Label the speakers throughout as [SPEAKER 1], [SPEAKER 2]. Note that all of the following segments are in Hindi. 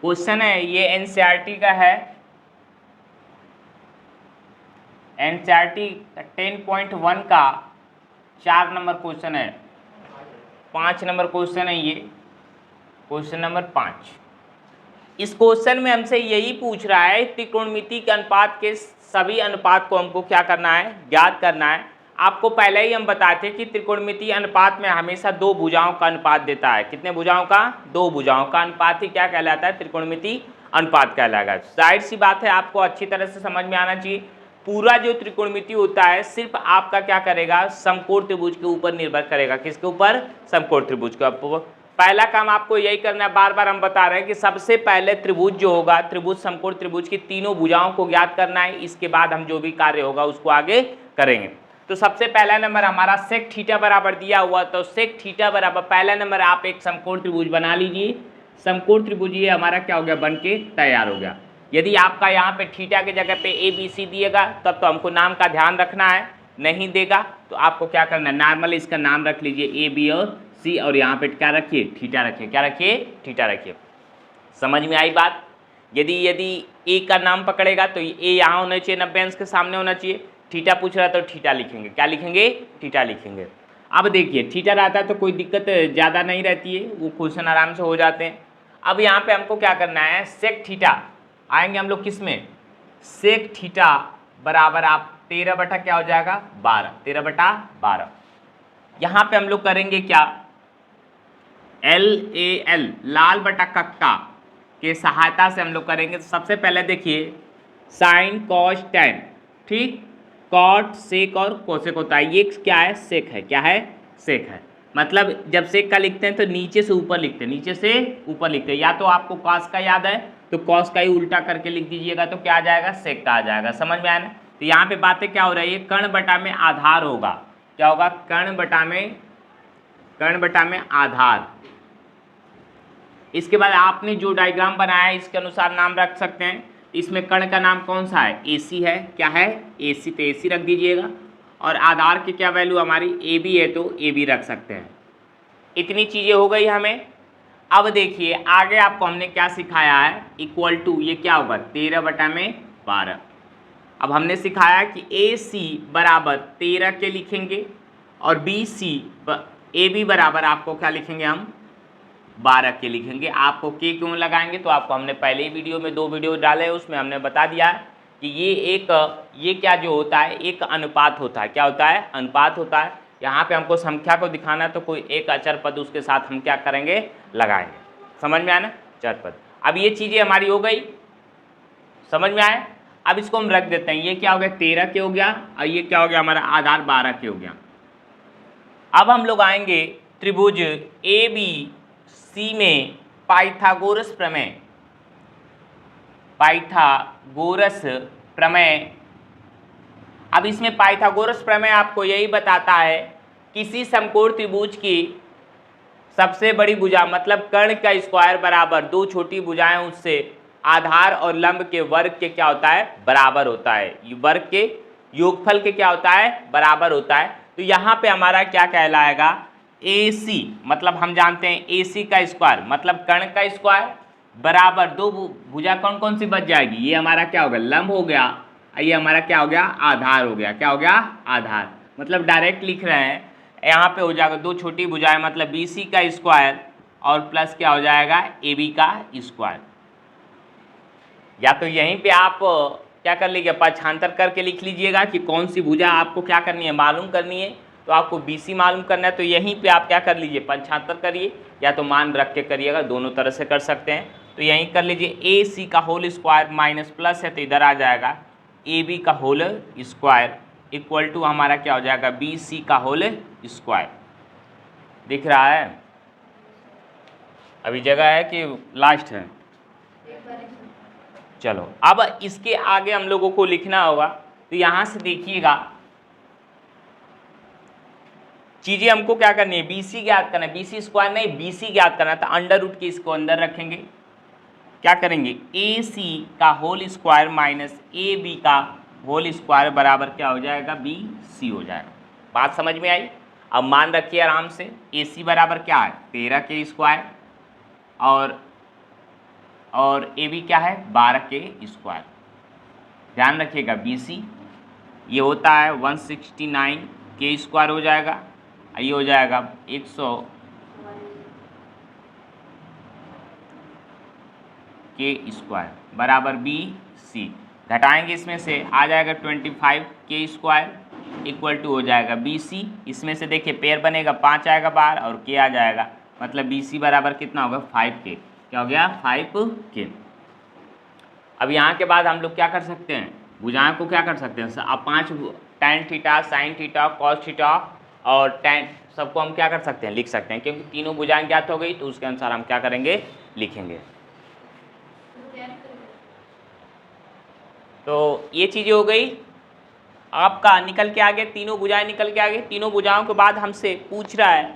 [SPEAKER 1] क्वेश्चन है ये एनसीईआरटी का है, एनसीईआरटी 10.1 का 4 नंबर क्वेश्चन है, 5 नंबर क्वेश्चन है ये, क्वेश्चन नंबर 5। इस क्वेश्चन में हमसे यही पूछ रहा है त्रिकोणमिति के अनुपात के सभी अनुपात को हमको क्या करना है, ज्ञात करना है। आपको पहले ही हम बताए थे कि त्रिकोणमिति अनुपात में हमेशा दो भुजाओं का अनुपात देता है। कितने भुजाओं का? दो भुजाओं का अनुपात ही क्या कहलाता है? त्रिकोणमिति अनुपात कहलाएगा। जाहिर सी बात है आपको अच्छी तरह से समझ में आना चाहिए। पूरा जो त्रिकोणमिति होता है सिर्फ आपका क्या करेगा, समकोण त्रिभुज के ऊपर निर्भर करेगा। किसके ऊपर? समकोण त्रिभुज के ऊपर। पहला काम आपको यही करना है, बार बार हम बता रहे हैं कि सबसे पहले त्रिभुज जो होगा, त्रिभुज समकोण त्रिभुज की तीनों भुजाओं को ज्ञात करना है। इसके बाद हम जो भी कार्य होगा उसको आगे करेंगे। तो सबसे पहला नंबर हमारा सेक थीटा बराबर दिया हुआ, तो सेक थीटा बराबर पहला नंबर आप एक समकोण त्रिभुज बना लीजिए। समकोण त्रिभुज ये हमारा क्या हो गया, बन के तैयार हो गया। यदि आपका यहाँ पे थीटा की जगह पे ए बी सी दिएगा तब तो हमको नाम का ध्यान रखना है, नहीं देगा तो आपको क्या करना है, नॉर्मली इसका नाम रख लीजिए ए बी और सी, और यहाँ पे क्या रखिए, थीटा रखिए। क्या रखिए? थीटा रखिए। समझ में आई बात? यदि ए का नाम पकड़ेगा तो ए यहाँ होना चाहिए, 90 अंश के सामने होना चाहिए। थीटा पूछ रहा है तो थीटा लिखेंगे। क्या लिखेंगे? थीटा लिखेंगे। अब देखिए थीटा रहता है तो कोई दिक्कत ज़्यादा नहीं रहती है, वो क्वेश्चन आराम से हो जाते हैं। अब यहाँ पे हमको क्या करना है, सेक थीटा आएंगे हम लोग किस में, सेक थीटा बराबर आप 13 बटा क्या हो जाएगा, 12, 13 बटा 12। यहाँ पे हम लोग करेंगे क्या, LAL लाल बटा कक्का के सहायता से हम लोग करेंगे। तो सबसे पहले देखिए साइन कॉस टेन, ठीक, कॉट सेक और कोसेक होता है। ये क्या है, सेक है। क्या है? सेक है। मतलब जब सेक का लिखते हैं तो नीचे से ऊपर लिखते हैं, नीचे से ऊपर लिखते हैं। या तो आपको कॉस का याद है तो कॉस का ही उल्टा करके लिख दीजिएगा तो क्या आ जाएगा, सेक का आ जाएगा। समझ में आया ना? तो यहाँ पे बातें क्या हो रही है, कर्ण बटा में आधार होगा। क्या होगा? कर्ण बटा में आधार। इसके बाद आपने जो डायग्राम बनाया है इसके अनुसार नाम रख सकते हैं। इसमें कर्ण का नाम कौन सा है, AC है। क्या है? AC, तो AC रख दीजिएगा। और आधार की क्या वैल्यू हमारी AB है तो AB रख सकते हैं। इतनी चीज़ें हो गई हमें। अब देखिए आगे आपको हमने क्या सिखाया है, इक्वल टू ये क्या होगा, 13 बटा में 12। अब हमने सिखाया कि AC बराबर 13 के लिखेंगे और AB बराबर आपको क्या लिखेंगे, हम 12 के लिखेंगे। आपको के क्यों लगाएंगे तो आपको हमने पहले ही वीडियो में 2 वीडियो डाले उसमें हमने बता दिया है कि ये क्या जो होता है, एक अनुपात होता है। क्या होता है? अनुपात होता है। यहाँ पे हमको संख्या को दिखाना है तो कोई एक अचर पद उसके साथ हम क्या करेंगे, लगाएंगे। समझ में आया ना, चर पद। अब ये चीज़ें हमारी हो गई, समझ में आए। अब इसको हम रख देते हैं, ये क्या हो गया, 13 के हो गया और ये क्या हो गया हमारा आधार 12 के हो गया। अब हम लोग आएंगे त्रिभुज ABC में पाइथागोरस प्रमेय। अब इसमें पाइथागोरस प्रमेय आपको यही बताता है किसी समकोण त्रिभुज की सबसे बड़ी भुजा मतलब कर्ण का स्क्वायर बराबर दो छोटी भुजाएं उससे आधार और लंब के वर्ग के क्या होता है, बराबर होता है। वर्ग के योगफल के क्या होता है, बराबर होता है। तो यहाँ पे हमारा क्या कहलाएगा, AC मतलब हम जानते हैं AC का स्क्वायर मतलब कर्ण का स्क्वायर बराबर दो भुजा कौन कौन सी बच जाएगी, ये हमारा क्या हो गया, लंब हो गया, ये हमारा क्या हो गया, आधार हो गया। क्या हो गया, आधार। मतलब डायरेक्ट लिख रहे हैं, यहाँ पे हो जाएगा दो छोटी भुजाएं मतलब BC का स्क्वायर और प्लस क्या हो जाएगा, AB का स्क्वायर। या तो यहीं पे आप क्या कर लीजिए, पक्षांतर करके लिख लीजिएगा कि कौन सी भुजा आपको क्या करनी है, मालूम करनी है। तो आपको BC मालूम करना है तो यहीं पे आप क्या कर लीजिए, पक्षांतर करिए, या तो मान रख के करिएगा, दोनों तरह से कर सकते हैं। तो यहीं कर लीजिए AC का होल स्क्वायर माइनस प्लस है तो इधर आ जाएगा AB का होल स्क्वायर इक्वल टू हमारा क्या हो जाएगा, BC का होल स्क्वायर। दिख रहा है? अभी जगह है कि लास्ट है? चलो अब इसके आगे हम लोगों को लिखना होगा। तो यहाँ से देखिएगा चीज़ें हमको क्या करनी है, BC ज्ञात करना है, BC स्क्वायर नहीं BC ज्ञात करना है। तो अंडर रूट के इसको अंदर रखेंगे, क्या करेंगे, AC का होल स्क्वायर माइनस AB का होल स्क्वायर बराबर क्या हो जाएगा, BC हो जाएगा। बात समझ में आई? अब मान रखिए आराम से, AC बराबर क्या है 13 के स्क्वायर और और ए बी क्या है 12 के स्क्वायर। ध्यान रखिएगा BC ये होता है 169 के स्क्वायर हो जाएगा, ये हो जाएगा 100 के स्क्वायर बराबर BC। घटाएंगे इसमें से आ जाएगा 25 के स्क्वायर इक्वल टू हो जाएगा BC। इसमें से देखिए पेयर बनेगा 5 आएगा बाहर और के आ जाएगा, मतलब BC बराबर कितना होगा 5K। क्या हो गया 5K। अब यहाँ के बाद हम लोग क्या कर सकते हैं, भुजाएं को क्या कर सकते हैं, अब 5 tan theta sin theta cos theta और tan सबको हम क्या कर सकते हैं लिख सकते हैं, क्योंकि तीनों भुजाएं ज्ञात हो गई तो उसके अनुसार हम क्या करेंगे लिखेंगे। तो ये चीज़ें हो गई आपका, निकल के आगे तीनों भुजाएं निकल के आगे। तीनों भुजाओं के बाद हमसे पूछ रहा है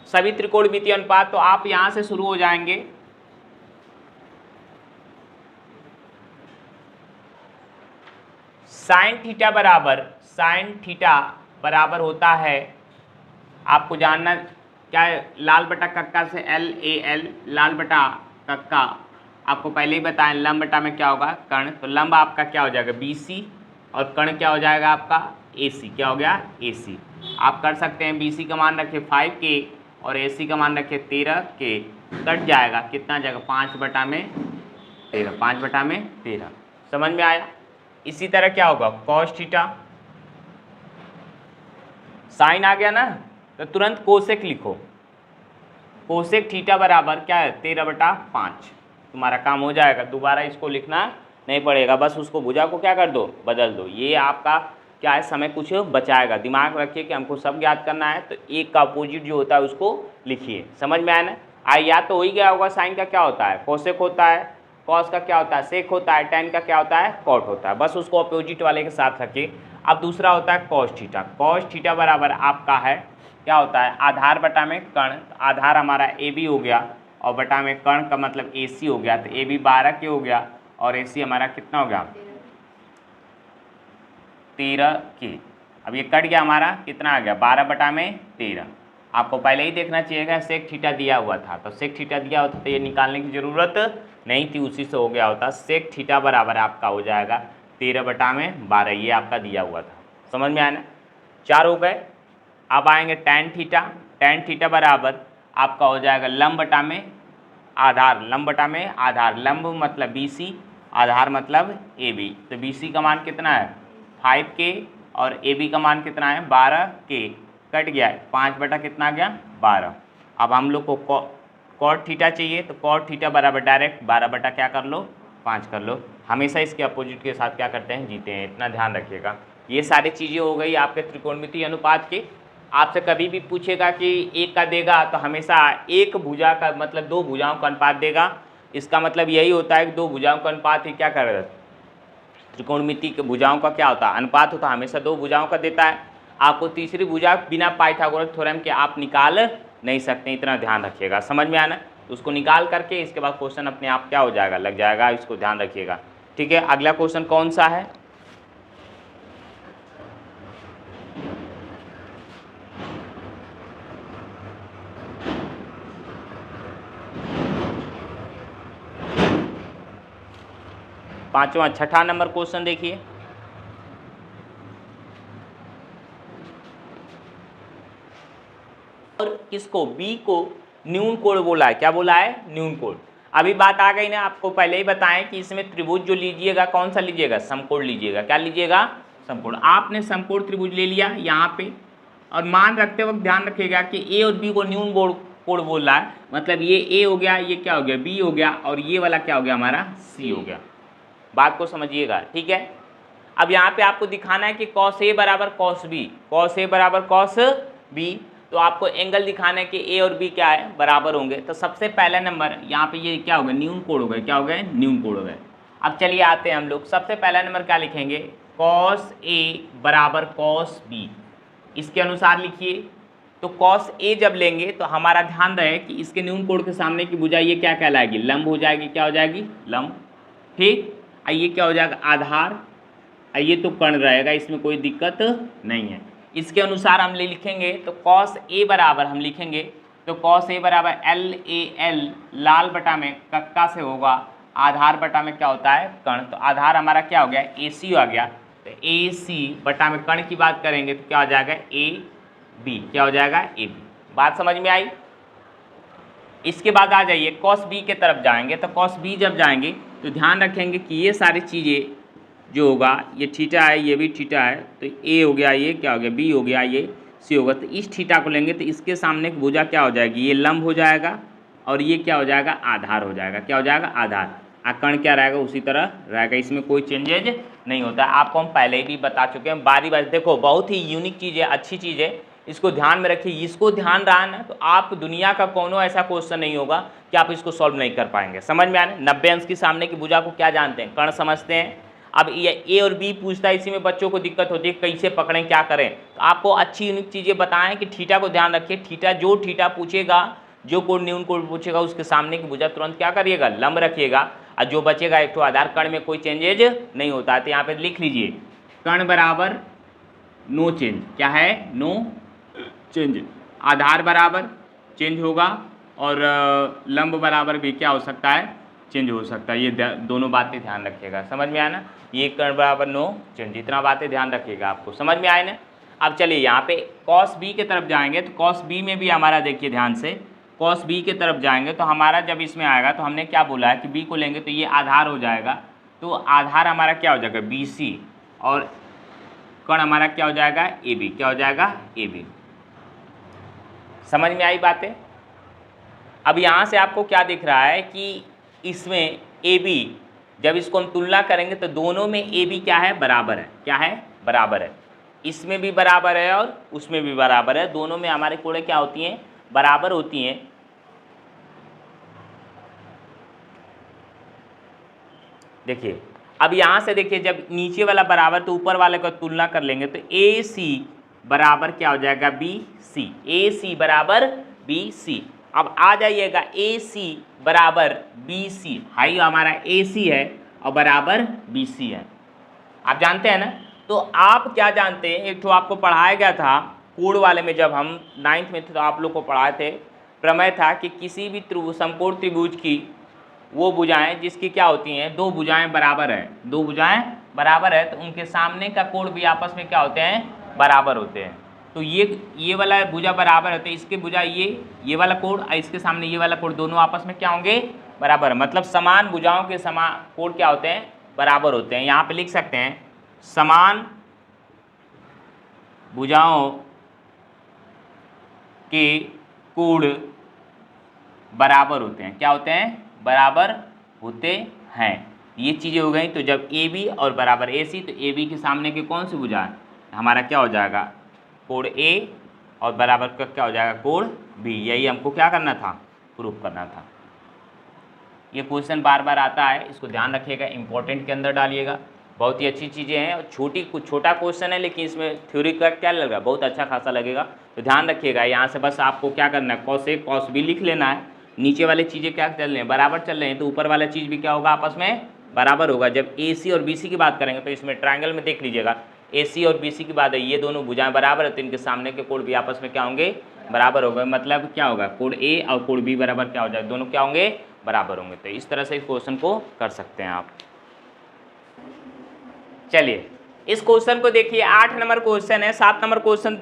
[SPEAKER 1] सभी त्रिकोणमितीय अनुपात, तो आप यहाँ से शुरू हो जाएंगे। साइन थीटा बराबर होता है, आपको जानना क्या है, लाल बटा कक्का से LAL, लाल बटा कक्का आपको पहले ही बताएं लंब बटा में क्या होगा कर्ण, तो लंब आपका क्या हो जाएगा BC और कर्ण क्या हो जाएगा आपका AC। क्या हो गया AC। आप कर सकते हैं BC का मान रखे 5K और AC का मान रखे 13K, कट जाएगा कितना जाएगा 5 बटा में 13, 5 बटा में 13। समझ में आया। इसी तरह क्या होगा cos थीटा, साइन आ गया ना तो तुरंत कोसेक लिखो, कोसेक थीटा बराबर क्या है 13/5। तुम्हारा काम हो जाएगा, दोबारा इसको लिखना नहीं पड़ेगा, बस उसको भुजा को क्या कर दो बदल दो। ये आपका क्या है समय कुछ बचाएगा। दिमाग रखिए कि हमको सब याद करना है, तो एक का अपोजिट जो होता है उसको लिखिए। समझ में आया ना। या तो हो ही गया होगा साइन का क्या होता है कोसेक होता है, कॉस का क्या होता है सेक होता है, टेन का क्या होता है कॉट होता है, बस उसको अपोजिट वाले के साथ रखिए। अब दूसरा होता है कॉस थीटा। कॉस थीटा बराबर आपका है क्या होता है आधार बटा में कर्ण, आधार हमारा AB हो गया और बटा में कर्ण का मतलब AC हो गया, तो AB 12K हो गया और AC हमारा कितना हो गया 13K। अब ये कट गया हमारा कितना आ गया 12 बटा में 13। आपको पहले ही देखना चाहिएगा सेक थीटा दिया हुआ था, तो सेक थीटा दिया होता तो ये निकालने की ज़रूरत नहीं थी, उसी से हो गया होता। सेक थीटा बराबर आपका हो जाएगा 13 बटा में 12, ये आपका दिया हुआ था। समझ में आया ना। 4 हो गए। अब आएंगे टैन थीटा। टैन थीटा बराबर आपका हो जाएगा लंब बटा में आधार, लंब बटा में आधार, लंब मतलब BC, आधार मतलब AB। तो BC का मान कितना है 5K और AB का मान कितना है 12K, कट गया है 5 बटा कितना आ गया 12। अब हम लोग को कॉट थीटा चाहिए, तो कॉट थीटा बराबर डायरेक्ट 12 बटा क्या कर लो 5 कर लो। हमेशा इसके अपोजिट के साथ क्या करते हैं जीते हैं, इतना ध्यान रखिएगा। ये सारी चीज़ें हो गई आपके त्रिकोणमितीय अनुपात के। आपसे कभी भी पूछेगा कि एक का देगा तो हमेशा एक भुजा का मतलब दो भुजाओं का अनुपात देगा। इसका मतलब यही होता है कि दो भुजाओं का अनुपात ही क्या कर त्रिकोणमिति के भुजाओं का क्या होता है अनुपात होता है, हमेशा दो भुजाओं का देता है। आपको तीसरी भुजा बिना पाइथागोरस थ्योरम के आप निकाल नहीं सकते, इतना ध्यान रखिएगा। समझ में आना। तो उसको निकाल करके इसके बाद क्वेश्चन अपने आप क्या हो जाएगा लग जाएगा, इसको ध्यान रखिएगा। ठीक है, अगला क्वेश्चन कौन सा है। पांचवा छठा नंबर क्वेश्चन देखिए। और किसको बी को न्यून कोण बोला है, क्या बोला है न्यून कोण। अभी बात आ गई ना, आपको पहले ही बताएं कि इसमें त्रिभुज जो लीजिएगा कौन सा लीजिएगा समकोण लीजिएगा। क्या लीजिएगा समकोण। आपने समकोण त्रिभुज ले लिया यहाँ पे, और मान रखते वक्त ध्यान रखिएगा कि ए और बी को न्यून कोण बोल रहा है, मतलब ये ए हो गया, ये क्या हो गया बी हो गया, और ये वाला क्या हो गया हमारा सी हो गया। बात को समझिएगा, ठीक है। अब यहाँ पे आपको दिखाना है कि कॉस ए बराबर कॉस बी, कॉस ए बराबर कॉस बी, तो आपको एंगल दिखाना है कि ए और बी क्या है बराबर होंगे। तो सबसे पहला नंबर यहाँ पे ये क्या हो गया न्यून कोण हो गए, क्या हो गए न्यून कोण हो गए। अब चलिए आते हैं हम लोग, सबसे पहला नंबर क्या लिखेंगे कॉस ए बराबर कॉस बी, इसके अनुसार लिखिए। तो कॉस ए जब लेंगे तो हमारा ध्यान रहे कि इसके न्यून कोण के सामने की भुजा ये क्या कहलाएगी लंब हो जाएगी, क्या हो जाएगी लंब, ठीक। ये क्या हो जाएगा आधार, ये तो कर्ण रहेगा, इसमें कोई दिक्कत नहीं है। इसके अनुसार हम लिखेंगे तो कॉस ए बराबर हम लिखेंगे तो कॉस ए बराबर LAL लाल बटा में कक्का से होगा, आधार बटा में क्या होता है कण, तो आधार हमारा क्या हो गया AC आ गया, तो AC बटा में कण की बात करेंगे तो क्या हो जाएगा AB, क्या हो जाएगा AB। बात समझ में आई। इसके बाद आ जाइए कॉस B के तरफ जाएंगे, तो कॉस B जब जाएंगे तो ध्यान रखेंगे कि ये सारी चीज़ें जो होगा, ये थीटा है, ये भी थीटा है, तो A हो गया, ये क्या हो गया B हो गया, ये C होगा, तो इस थीटा को लेंगे तो इसके सामने की भुजा क्या हो जाएगी, ये लंब हो जाएगा और ये क्या हो जाएगा आधार हो जाएगा, क्या हो जाएगा आधार। कण क्या रहेगा उसी तरह रहेगा, इसमें कोई चेंजेज नहीं होता है। आपको हम पहले ही भी बता चुके हैं, बारी बारी देखो, बहुत ही यूनिक चीज़ है, अच्छी चीज़ है, इसको ध्यान में रखिए। इसको ध्यान रहा ना तो आप दुनिया का कोनो ऐसा क्वेश्चन नहीं होगा कि आप इसको सॉल्व नहीं कर पाएंगे। समझ में आने 90 अंश की सामने की भुजा को क्या जानते हैं, कण समझते हैं। अब ये ए और बी पूछता है, इसी में बच्चों को दिक्कत होती है कैसे पकड़ें क्या करें, तो आपको अच्छी यूनिक चीज़ें बताएं कि थीटा को ध्यान रखिए, थीटा जो थीटा पूछेगा, जो कोड न्यून कोड पूछेगा उसके सामने की भुजा तुरंत क्या करिएगा लंब रखिएगा, और जो बचेगा एक तो आधार कण में कोई चेंजेज नहीं होता है। तो यहाँ पे लिख लीजिए कण बराबर नो चेंज, क्या है नो चेंज, आधार बराबर चेंज होगा और लंब बराबर भी क्या हो सकता है चेंज हो सकता है। ये दोनों बातें ध्यान रखिएगा, समझ में आया ना। ये कण बराबर नो चेंज, इतना बातें ध्यान रखिएगा, आपको समझ में आए ना। अब चलिए यहाँ पे कॉस बी के तरफ जाएंगे, तो कॉस बी में भी हमारा देखिए ध्यान से, कॉस बी के तरफ जाएंगे तो हमारा जब इसमें आएगा तो हमने क्या बोला है कि बी को लेंगे तो ये आधार हो जाएगा, तो आधार हमारा क्या हो जाएगा BC और कण हमारा क्या हो जाएगा AB, क्या हो जाएगा AB। समझ में आई बातें। अब यहाँ से आपको क्या दिख रहा है कि इसमें AB जब इसको हम तुलना करेंगे तो दोनों में AB क्या है बराबर है, क्या है बराबर है, इसमें भी बराबर है और उसमें भी बराबर है, दोनों में हमारे कोड़े क्या होती हैं बराबर होती हैं। देखिए अब यहाँ से देखिए जब नीचे वाला बराबर तो ऊपर वाले को तुलना कर लेंगे तो AC बराबर क्या हो जाएगा BC, AC बराबर BC। अब आ जाइएगा AC बराबर BC, हाई हमारा AC है और बराबर BC है, आप जानते हैं ना। तो आप क्या जानते हैं, एक तो आपको पढ़ाया गया था कोड वाले में, जब हम 9th में थे तो आप लोग को पढ़ाए थे, प्रमेय था कि किसी भी समकोण त्रिभुज की वो भुजाएं जिसकी क्या होती हैं दो भुजाएं बराबर है, दो भुजाएं बराबर है तो उनके सामने का कोण भी आपस में क्या होते हैं बराबर होते हैं। तो ये वाला भुजा बराबर होते हैं, इसके भुजा ये वाला कोण और इसके सामने ये वाला कोण दोनों आपस में क्या होंगे बराबर, मतलब समान भुजाओं के समान कोण क्या होते हैं बराबर होते हैं। यहाँ पे लिख सकते हैं समान भुजाओं के कोण बराबर होते हैं, क्या होते हैं बराबर होते हैं। ये चीज़ें हो गई। तो जब AB और बराबर AC तो AB के सामने के कौन सी भुजा है हमारा क्या हो जाएगा कोण A और बराबर का क्या हो जाएगा कोण B। यही हमको क्या करना था प्रूफ करना था। ये क्वेश्चन बार बार आता है, इसको ध्यान रखिएगा, इंपॉर्टेंट के अंदर डालिएगा। बहुत ही अच्छी चीज़ें हैं और छोटा क्वेश्चन है लेकिन इसमें थ्योरी का क्या लगेगा बहुत अच्छा खासा लगेगा। तो ध्यान रखिएगा, यहाँ से बस आपको क्या करना है cos A cos B लिख लेना है। नीचे वाले चीज़ें क्या चल रही हैं बराबर चल रहे हैं तो ऊपर वाला चीज़ भी क्या होगा आपस में बराबर होगा। जब AC और BC की बात करेंगे तो इसमें ट्रायंगल में देख लीजिएगा AC और BC की बात है, ये दोनों भुजाएं बराबर है तो इनके सामने के कोण भी आपस में क्या होंगे बराबर होगा। मतलब क्या होगा कोण A और कोण B बराबर क्या हो जाए दोनों क्या होंगे बराबर होंगे। तो इस तरह से इस क्वेश्चन को कर सकते हैं आप। चलिए इस क्वेश्चन को देखिए, 8 नंबर क्वेश्चन है, 7 नंबर क्वेश्चन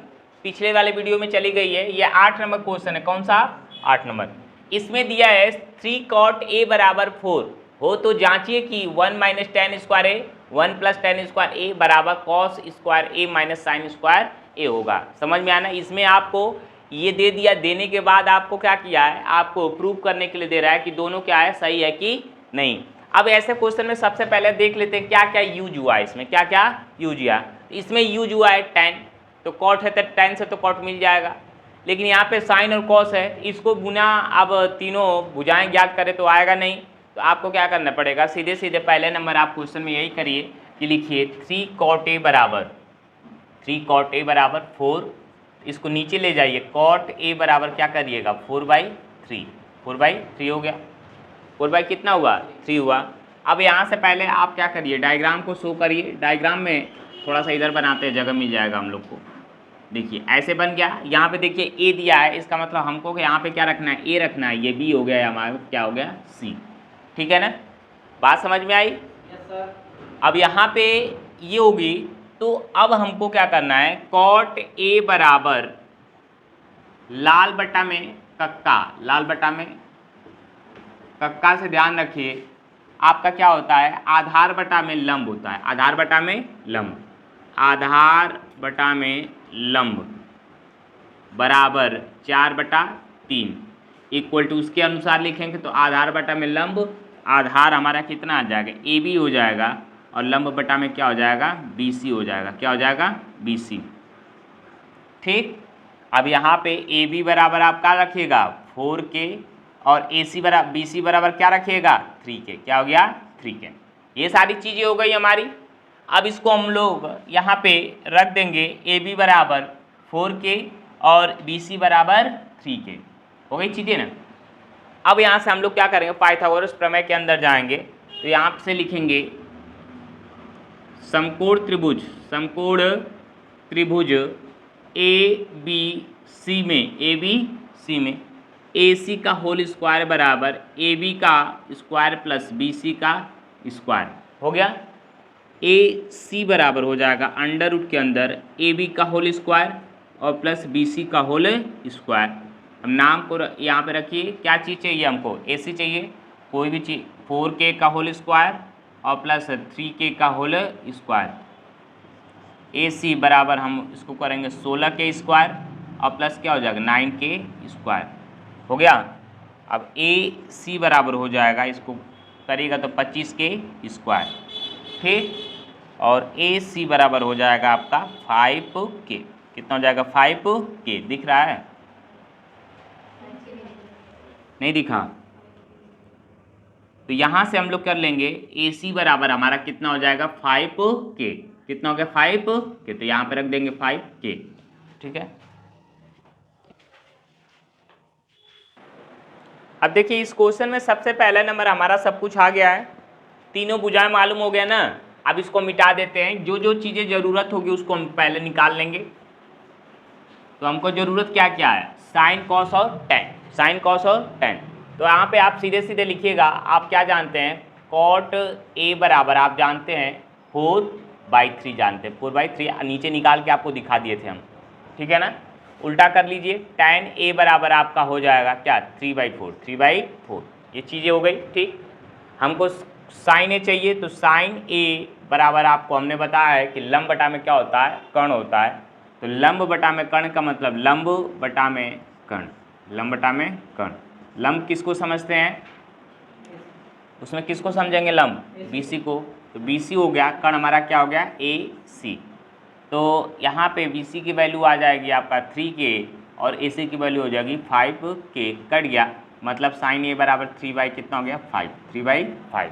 [SPEAKER 1] पिछले वाले वीडियो में चली गई है, ये 8 नंबर क्वेश्चन है। कौन सा 8 नंबर। इसमें दिया है 3 cot A बराबर 4 हो तो जांचिए कि 1 माइनस टेन स्क्वायर ए 1 प्लस टेन स्क्वायर ए बराबर कॉस स्क्वायर ए माइनस साइन स्क्वायर ए होगा। समझ में आना। इसमें आपको ये दे दिया, देने के बाद आपको क्या किया है आपको प्रूव करने के लिए दे रहा है कि दोनों क्या है सही है कि नहीं। अब ऐसे क्वेश्चन में सबसे पहले देख लेते हैं क्या क्या यूज हुआ है, इसमें क्या क्या यूज हुआ। इसमें यूज हुआ है टेन, तो कॉट है तो टेन से तो कॉट मिल जाएगा, लेकिन यहाँ पे साइन और कॉस है, इसको गुना अब तीनों भुजाएं ज्ञात करें तो आएगा नहीं। तो आपको क्या करना पड़ेगा, सीधे सीधे पहले नंबर आप क्वेश्चन में यही करिए कि लिखिए 3 cot A बराबर 4, इसको नीचे ले जाइए, cot A बराबर क्या करिएगा 4/3 हो गया, 4 कितना हुआ 3 हुआ। अब यहाँ से पहले आप क्या करिए डायग्राम को शो करिए, डायग्राम में थोड़ा सा इधर बनाते हैं जगह मिल जाएगा हम लोग को। देखिए ऐसे बन गया। यहाँ पे देखिए ए दिया है, इसका मतलब हमको यहाँ पे क्या रखना है, ए रखना है। ये बी हो गया, हमारा क्या हो गया, सी। ठीक है ना, बात समझ में आई?
[SPEAKER 2] Yes sir.
[SPEAKER 1] अब यहाँ पे ये होगी, तो अब हमको क्या करना है, कॉट ए बराबर लाल बटा में कक्का, लाल बटा में कक्का से ध्यान रखिए आपका क्या होता है, आधार बटा में लंब होता है, आधार बटा में लंब, आधार बटा में लंब बराबर 4/3 इक्वल टू, उसके अनुसार लिखेंगे तो आधार बटा में लंब, आधार हमारा कितना आ जाएगा, ए बी हो जाएगा, और लंब बटा में क्या हो जाएगा, बी सी हो जाएगा। क्या हो जाएगा, बी सी। ठीक, अब यहाँ पे ए बी बराबर आप क्या रखिएगा, 4K, और ए सी बराबर बी सी बराबर क्या रखिएगा, 3K। क्या हो गया, 3K। ये सारी चीज़ें हो गई हमारी। अब इसको हम लोग यहाँ पे रख देंगे, ए बी बराबर 4K और बी सी बराबर 3K। हो गई चीज़ें ना। अब यहाँ से हम लोग क्या करेंगे, पाइथागोरस प्रमेय के अंदर जाएंगे, तो यहाँ से लिखेंगे समकोण त्रिभुज, समकोण त्रिभुज ए बी सी में, ए बी सी में ए सी का होल स्क्वायर बराबर ए बी का स्क्वायर प्लस बी सी का स्क्वायर। हो गया, ए सी बराबर हो जाएगा अंडर रूट के अंदर ए बी का होल स्क्वायर और प्लस बी सी का होल स्क्वायर। हम नाम को यहाँ पे रखिए, क्या चीज़ चाहिए हमको, ए सी चाहिए, कोई भी चीज़, 4K का होल स्क्वायर और प्लस 3K का होल स्क्वायर। ए सी बराबर हम इसको करेंगे 16K स्क्वायर और प्लस क्या हो जाएगा 9K स्क्वायर। हो गया। अब ए सी बराबर हो जाएगा, इसको करिएगा तो 25K स्क्वायर। ठीक, और ए सी बराबर हो जाएगा आपका 5K। कितना हो जाएगा, 5K। दिख रहा है, नहीं दिखा? तो यहाँ से हम लोग कर लेंगे ए सी बराबर हमारा कितना हो जाएगा, 5K। कितना हो गया, 5K। तो यहाँ पे रख देंगे 5K। ठीक है। अब देखिए इस क्वेश्चन में सबसे पहला नंबर हमारा सब कुछ आ गया है, तीनों भुजाएं मालूम हो गया ना। अब इसको मिटा देते हैं, जो जो चीज़ें ज़रूरत होगी उसको हम पहले निकाल लेंगे। तो हमको ज़रूरत क्या क्या है, साइन कॉस और टेन, साइन कॉस और टेन। तो यहाँ पे आप सीधे सीधे लिखिएगा, आप क्या जानते हैं, कॉट ए बराबर आप जानते हैं 4/3 जानते हैं, 4/3 नीचे निकाल के आपको दिखा दिए थे हम। ठीक है ना, उल्टा कर लीजिए, tan ए बराबर आपका हो जाएगा क्या, 3/4, 3/4। ये चीज़ें हो गई। ठीक, हमको साइन ए चाहिए, तो साइन ए बराबर आपको हमने बताया है कि लंब बटा में क्या होता है, कर्ण होता है। तो लंब बटा में कर्ण का मतलब लंब बटा में कर्ण, लंब बटा में कर्ण। लंब किसको समझते हैं, उसमें किसको समझेंगे, लंब बी सी को। तो बी सी हो गया, कर्ण हमारा क्या हो गया, ए सी। तो यहाँ पे बी सी की वैल्यू आ जाएगी आपका 3K और ए सी की वैल्यू हो जाएगी 5K। कट गया, मतलब साइन ए बराबर 3 कितना हो गया, 5, 3/5।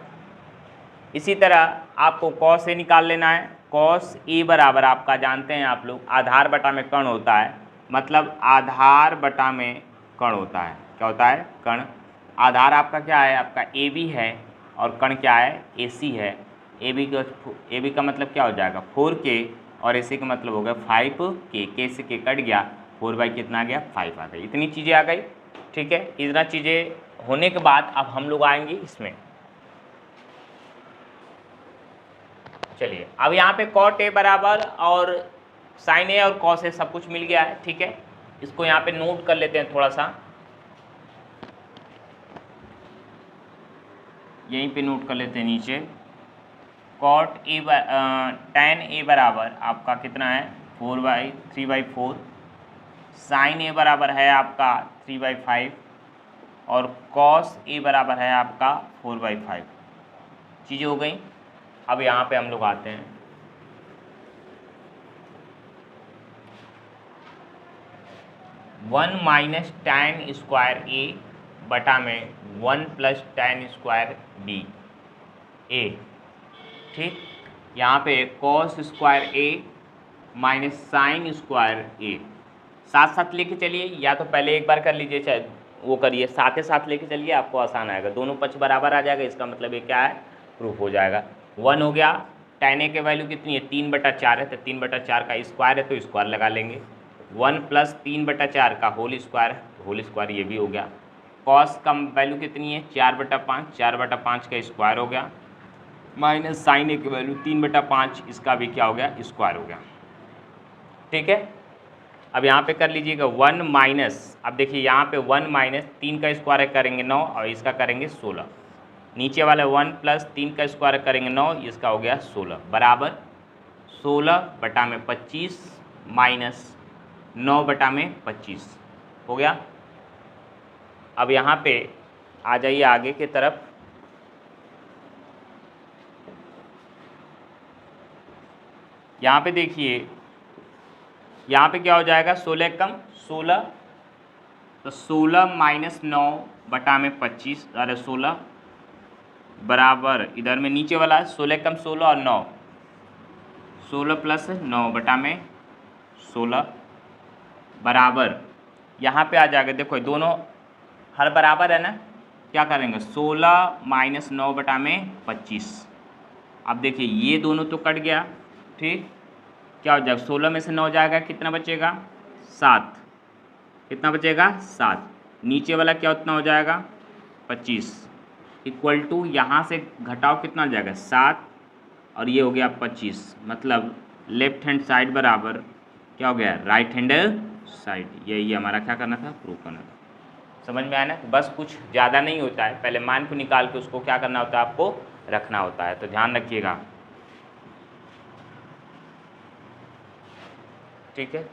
[SPEAKER 1] इसी तरह आपको कॉस ए निकाल लेना है। कॉस ए बराबर आपका जानते हैं आप लोग, आधार बटा में कर्ण होता है, मतलब आधार बटा में कर्ण होता है। क्या होता है, कर्ण। आधार आपका क्या है, आपका ए बी है, और कर्ण क्या है, ए सी है। ए बी का मतलब क्या हो जाएगा, 4K, और ए सी का मतलब हो गया 5K। K से K कट गया, 4 कितना आ गया, 5 आ गई। इतनी चीज़ें आ गई। ठीक है, इतना चीज़ें होने के बाद अब हम लोग आएंगे इसमें। चलिए, अब यहाँ पे कॉट ए बराबर और साइन ए और कॉस ए सब कुछ मिल गया है। ठीक है, इसको यहाँ पे नोट कर लेते हैं थोड़ा सा, यहीं पे नोट कर लेते हैं नीचे। कॉट ए tan ए बराबर आपका कितना है, 3/4। साइन ए बराबर है आपका 3/5 और कॉस ए बराबर है आपका 4/5। चीज़ें हो गई। अब यहाँ पे हम लोग आते हैं, वन माइनस tan स्क्वायर ए बटा में 1 + tan स्क्वायर बी ए। ठीक, यहाँ पे कॉस स्क्वायर ए माइनस साइन स्क्वायर ए, साथ साथ लेके चलिए, या तो पहले एक बार कर लीजिए, चाहे वो करिए, साथ ही साथ लेके चलिए, आपको आसान आएगा। दोनों पक्ष बराबर आ जाएगा, इसका मतलब ये क्या है, प्रूफ हो जाएगा। 1 हो गया, tan ए की वैल्यू कितनी है, 3/4 है, तो 3/4 का स्क्वायर है तो स्क्वायर लगा लेंगे। 1 प्लस 3/4 का होल स्क्वायर ये भी हो गया। कॉस का वैल्यू कितनी है 4/5, 4/5 का स्क्वायर हो गया, माइनस साइन ए की वैल्यू 3/5, इसका भी क्या हो गया स्क्वायर हो गया। ठीक है, अब यहाँ पे कर लीजिएगा 1 माइनस, अब देखिए यहाँ पे 1 माइनस 3 का स्क्वायर करेंगे 9 और इसका करेंगे 16, नीचे वाला 1 प्लस 3 का स्क्वायर करेंगे 9, इसका हो गया 16 बराबर 16/25 माइनस 9/25 हो गया। अब यहाँ पे आ जाइए आगे की तरफ, यहाँ पे देखिए यहाँ पे क्या हो जाएगा 16 कम 16, तो 16 माइनस 9/25, अरे 16 बराबर इधर में नीचे वाला 16 कम 16 और 9, 16 प्लस 9/16 बराबर यहाँ पे आ जाएगा, देखो दोनों हर बराबर है ना, क्या करेंगे 16 माइनस 9/25। अब देखिए ये दोनों तो कट गया, ठीक, क्या हो जाएगा 16 में से 9 जाएगा, कितना बचेगा 7, कितना बचेगा 7, नीचे वाला क्या उतना हो जाएगा 25, इक्वल टू यहाँ से घटाओ कितना हो जाएगा 7 और ये हो गया 25, मतलब लेफ्ट हैंड साइड बराबर क्या हो गया राइट हैंड साइड। यही हमारा क्या करना था, प्रूव करना था। समझ में आया ना, तो बस कुछ ज़्यादा नहीं होता है, पहले मान को निकाल के उसको क्या करना होता है, आपको रखना होता है, तो ध्यान रखिएगा। ठीक है।